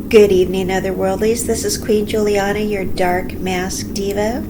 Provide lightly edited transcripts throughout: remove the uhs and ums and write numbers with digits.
Good evening, Otherworldlies. This is Queen Juliana, your Dark Mask Diva.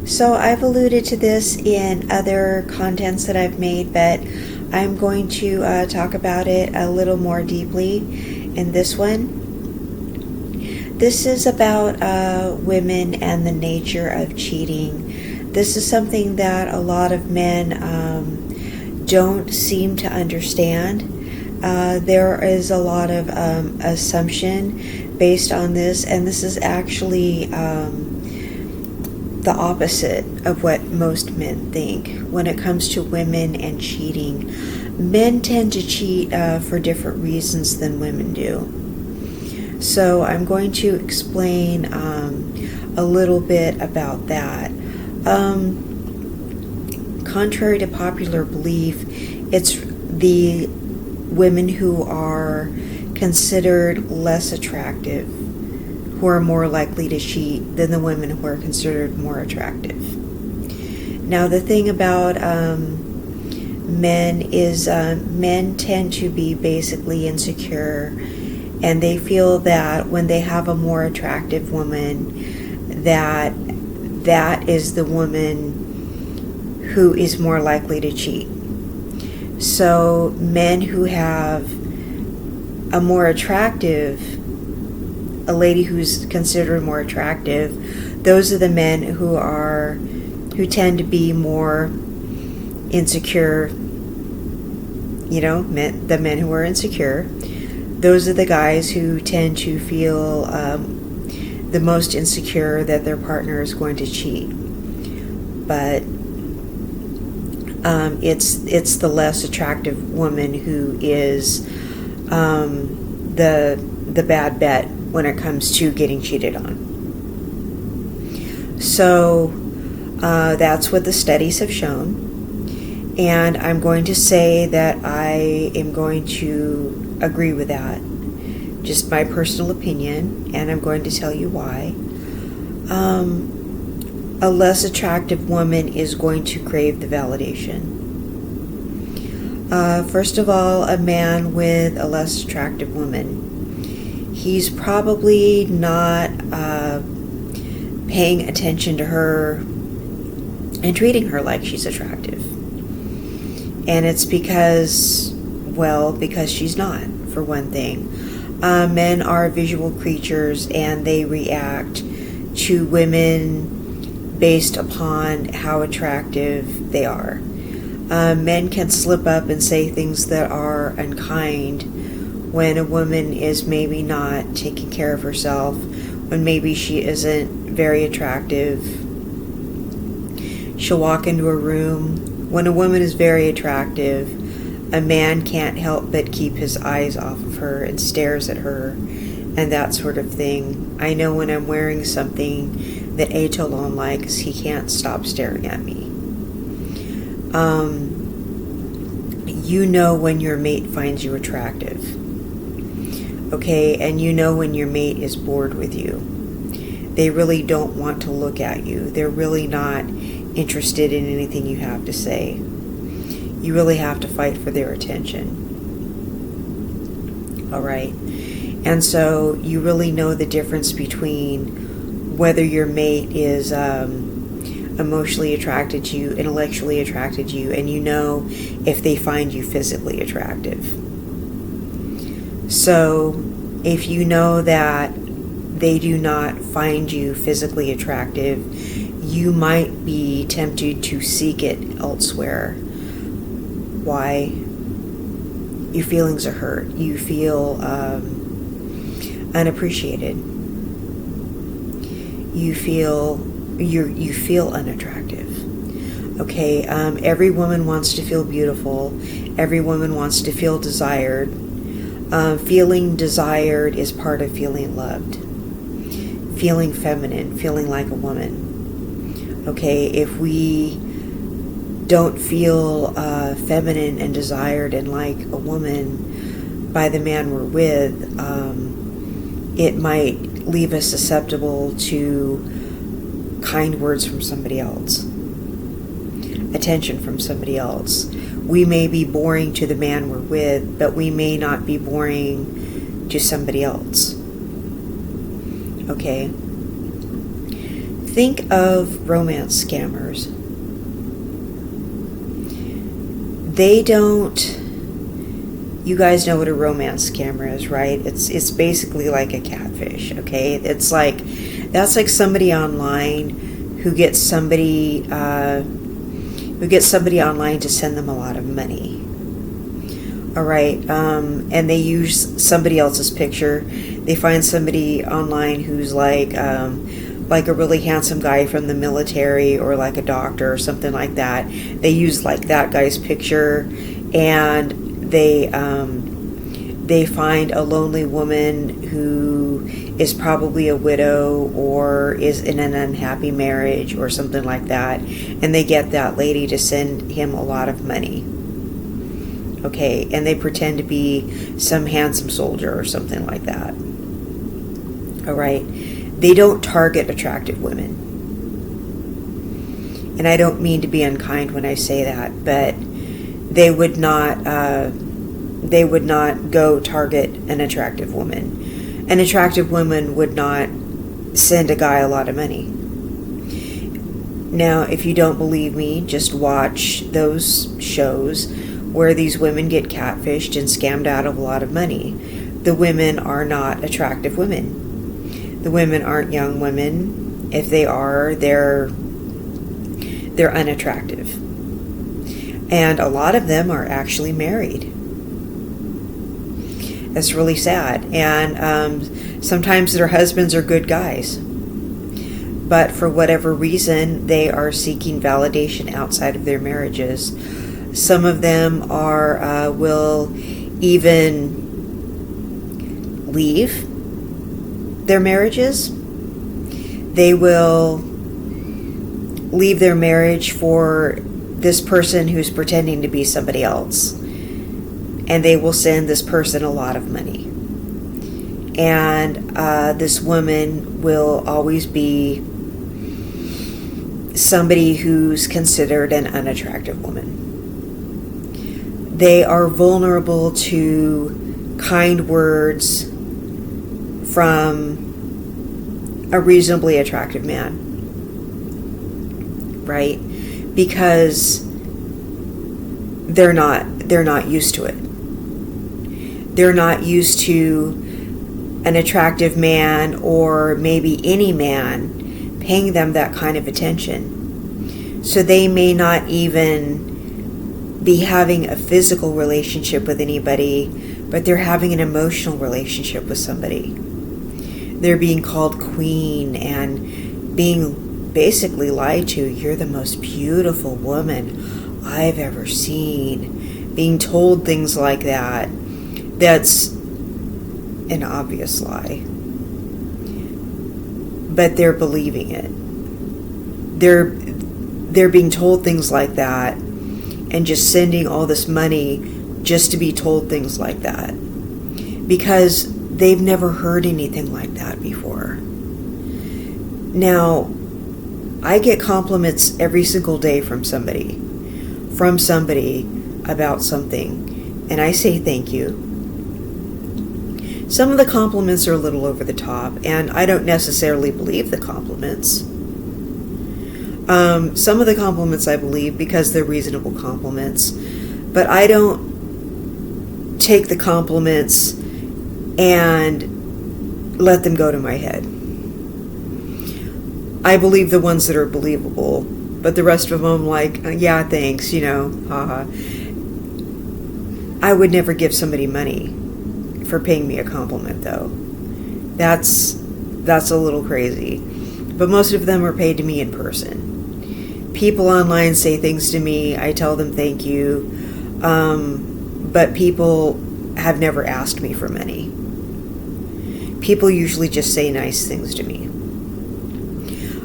So I've alluded to this in other contents that I've made, but I'm going to talk about it a little more deeply in this one. This is about women and the nature of cheating. This is something that a lot of men don't seem to understand. There is a lot of assumption based on this, and this is actually the opposite of what most men think when it comes to women and cheating. Men tend to cheat for different reasons than women do. So I'm going to explain a little bit about that. Contrary to popular belief, it's the women who are considered less attractive who are more likely to cheat than the women who are considered more attractive. Now, the thing about men is men tend to be basically insecure, and they feel that when they have a more attractive woman, that is the woman who is more likely to cheat. So men who have a lady who's considered more attractive, those are the men who tend to be more insecure. The men who are insecure, those are the guys who tend to feel the most insecure that their partner is going to cheat. But it's the less attractive woman who is the bad bet when it comes to getting cheated on. So that's what the studies have shown, and I'm going to say that I am going to agree with that, just my personal opinion, and I'm going to tell you why. A less attractive woman is going to crave the validation. First of all, a man with a less attractive woman, he's probably not paying attention to her and treating her like she's attractive. And it's because she's not, for one thing. Men are visual creatures, and they react to women based upon how attractive they are. Men can slip up and say things that are unkind when a woman is maybe not taking care of herself, when maybe she isn't very attractive. She'll walk into a room. When a woman is very attractive, a man can't help but keep his eyes off of her and stares at her and that sort of thing. I know when I'm wearing something that Atolon likes, he can't stop staring at me. When your mate finds you attractive, okay, and when your mate is bored with you. They really don't want to look at you. They're really not interested in anything you have to say. You really have to fight for their attention. All right, and so you really know the difference between whether your mate is emotionally attracted to you, intellectually attracted to you, and if they find you physically attractive. So if you know that they do not find you physically attractive, you might be tempted to seek it elsewhere. Why? Your feelings are hurt. You feel unappreciated. You feel unattractive. Okay, every woman wants to feel beautiful. Every woman wants to feel desired. Feeling desired is part of feeling loved. Feeling feminine, feeling like a woman. Okay, if we don't feel feminine and desired and like a woman by the man we're with, it might leave us susceptible to kind words from somebody else, attention from somebody else. We may be boring to the man we're with, but we may not be boring to somebody else. Okay? Think of romance scammers. They don't... You guys know what a romance scammer is, right? It's basically like a catfish, okay? It's like... That's like somebody online who gets somebody online to send them a lot of money. All right, and they use somebody else's picture. They find somebody online who's like a really handsome guy from the military or like a doctor or something like that. They use like that guy's picture, and they find a lonely woman who is probably a widow or is in an unhappy marriage or something like that, and they get that lady to send him a lot of money. Okay, and they pretend to be some handsome soldier or something like that. All right, they don't target attractive women. And I don't mean to be unkind when I say that, but they would not go target an attractive woman. An attractive woman would not send a guy a lot of money. Now, if you don't believe me, just watch those shows where these women get catfished and scammed out of a lot of money. The women are not attractive women. The women aren't young women. If they are, they're unattractive. And a lot of them are actually married. That's really sad. And sometimes their husbands are good guys. But for whatever reason, they are seeking validation outside of their marriages. Some of them will even leave their marriages. They will leave their marriage for this person who's pretending to be somebody else. And they will send this person a lot of money. And this woman will always be somebody who's considered an unattractive woman. They are vulnerable to kind words from a reasonably attractive man, right? Because they're not used to it. They're not used to an attractive man, or maybe any man, paying them that kind of attention. So they may not even be having a physical relationship with anybody, but they're having an emotional relationship with somebody. They're being called queen and being basically lied to. You're the most beautiful woman I've ever seen. Being told things like that. That's an obvious lie. But they're believing it. They're being told things like that and just sending all this money just to be told things like that. Because they've never heard anything like that before. Now, I get compliments every single day from somebody about something, and I say thank you. Some of the compliments are a little over the top, and I don't necessarily believe the compliments. Some of the compliments I believe because they're reasonable compliments, but I don't take the compliments and let them go to my head. I believe the ones that are believable, but the rest of them, like, yeah, thanks, haha. I would never give somebody money for paying me a compliment, though. That's a little crazy. But most of them are paid to me in person. People online say things to me, I tell them thank you, but people have never asked me for money. People usually just say nice things to me.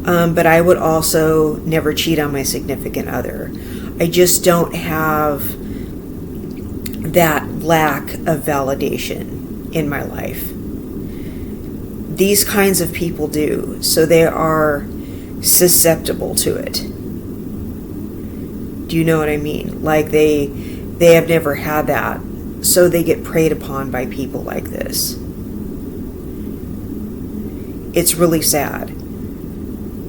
But I would also never cheat on my significant other. I just don't have that lack of validation in my life. These kinds of people do, so they are susceptible to it. Do you know what I mean? Like they have never had that, so they get preyed upon by people like this. it's really sad.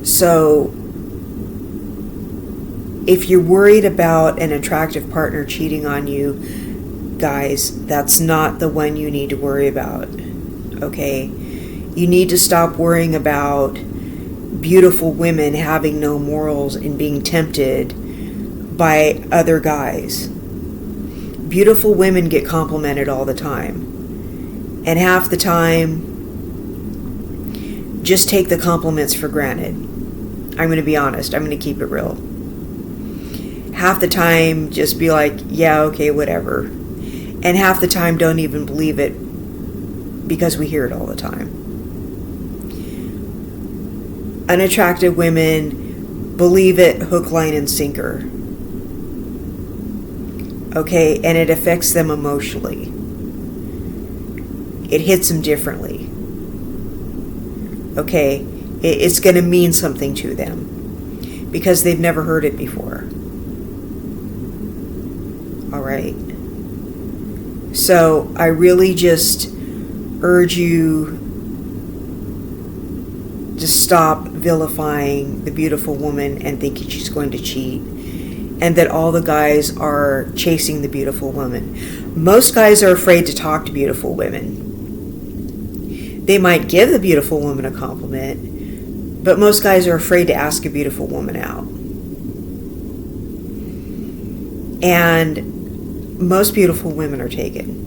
So if you're worried about an attractive partner cheating on you, guys, that's not the one you need to worry about. Okay? You need to stop worrying about beautiful women having no morals and being tempted by other guys. Beautiful women get complimented all the time. And half the time, just take the compliments for granted. I'm going to be honest. I'm going to keep it real. Half the time, just be like, yeah, okay, whatever. And half the time, don't even believe it because we hear it all the time. Unattractive women believe it hook, line, and sinker. Okay, and it affects them emotionally. It hits them differently. Okay, it's going to mean something to them because they've never heard it before. All right. So I really just urge you to stop vilifying the beautiful woman and thinking she's going to cheat, and that all the guys are chasing the beautiful woman. Most guys are afraid to talk to beautiful women. They might give the beautiful woman a compliment, but most guys are afraid to ask a beautiful woman out. And most beautiful women are taken.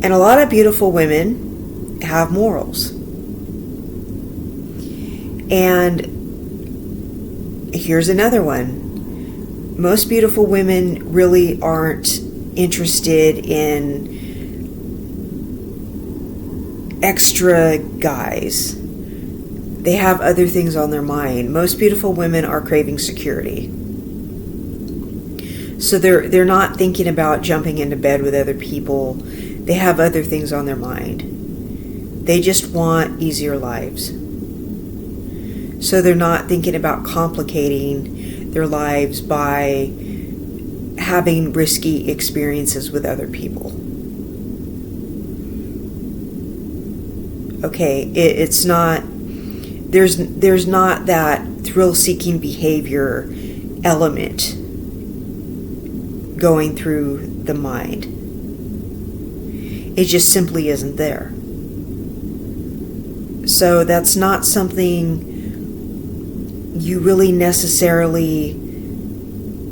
And a lot of beautiful women have morals. And here's another one. Most beautiful women really aren't interested in extra guys. They have other things on their mind. Most beautiful women are craving security. So they're not thinking about jumping into bed with other people. They have other things on their mind. They just want easier lives. So they're not thinking about complicating their lives by having risky experiences with other people. Okay, it's not, there's not that thrill-seeking behavior element going through the mind. It just simply isn't there. So that's not something you really necessarily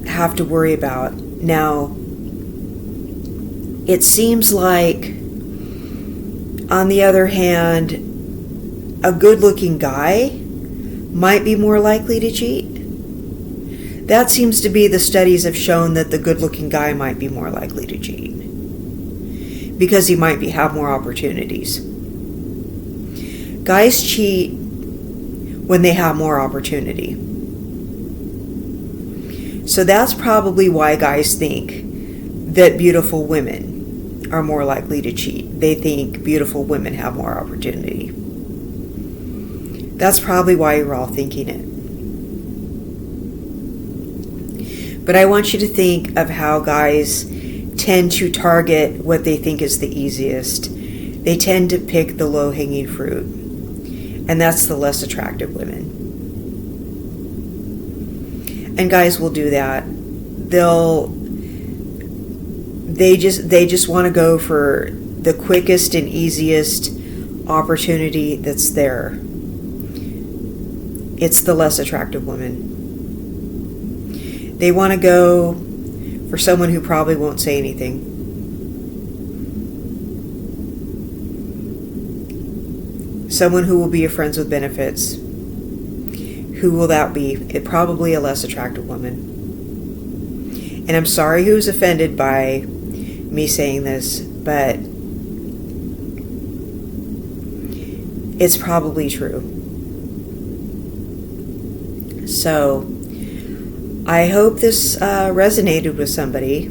have to worry about. Now, it seems like, on the other hand, a good-looking guy might be more likely to cheat. That seems to be, the studies have shown that the good-looking guy might be more likely to cheat because he might have more opportunities. Guys cheat when they have more opportunity. So that's probably why guys think that beautiful women are more likely to cheat. They think beautiful women have more opportunity. That's probably why you're all thinking it. But I want you to think of how guys tend to target what they think is the easiest. They tend to pick the low-hanging fruit. And that's the less attractive women. And guys will do that. They just want to go for the quickest and easiest opportunity that's there. It's the less attractive woman. They want to go for someone who probably won't say anything. Someone who will be your friends with benefits. Who will that be? Probably a less attractive woman. And I'm sorry who's offended by me saying this, but it's probably true. So, I hope this resonated with somebody.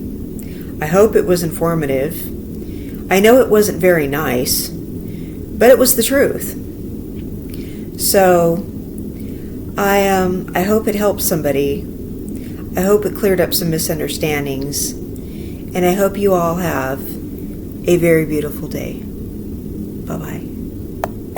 I hope it was informative. I know it wasn't very nice, but it was the truth. So, I hope it helped somebody. I hope it cleared up some misunderstandings. And I hope you all have a very beautiful day. Bye-bye.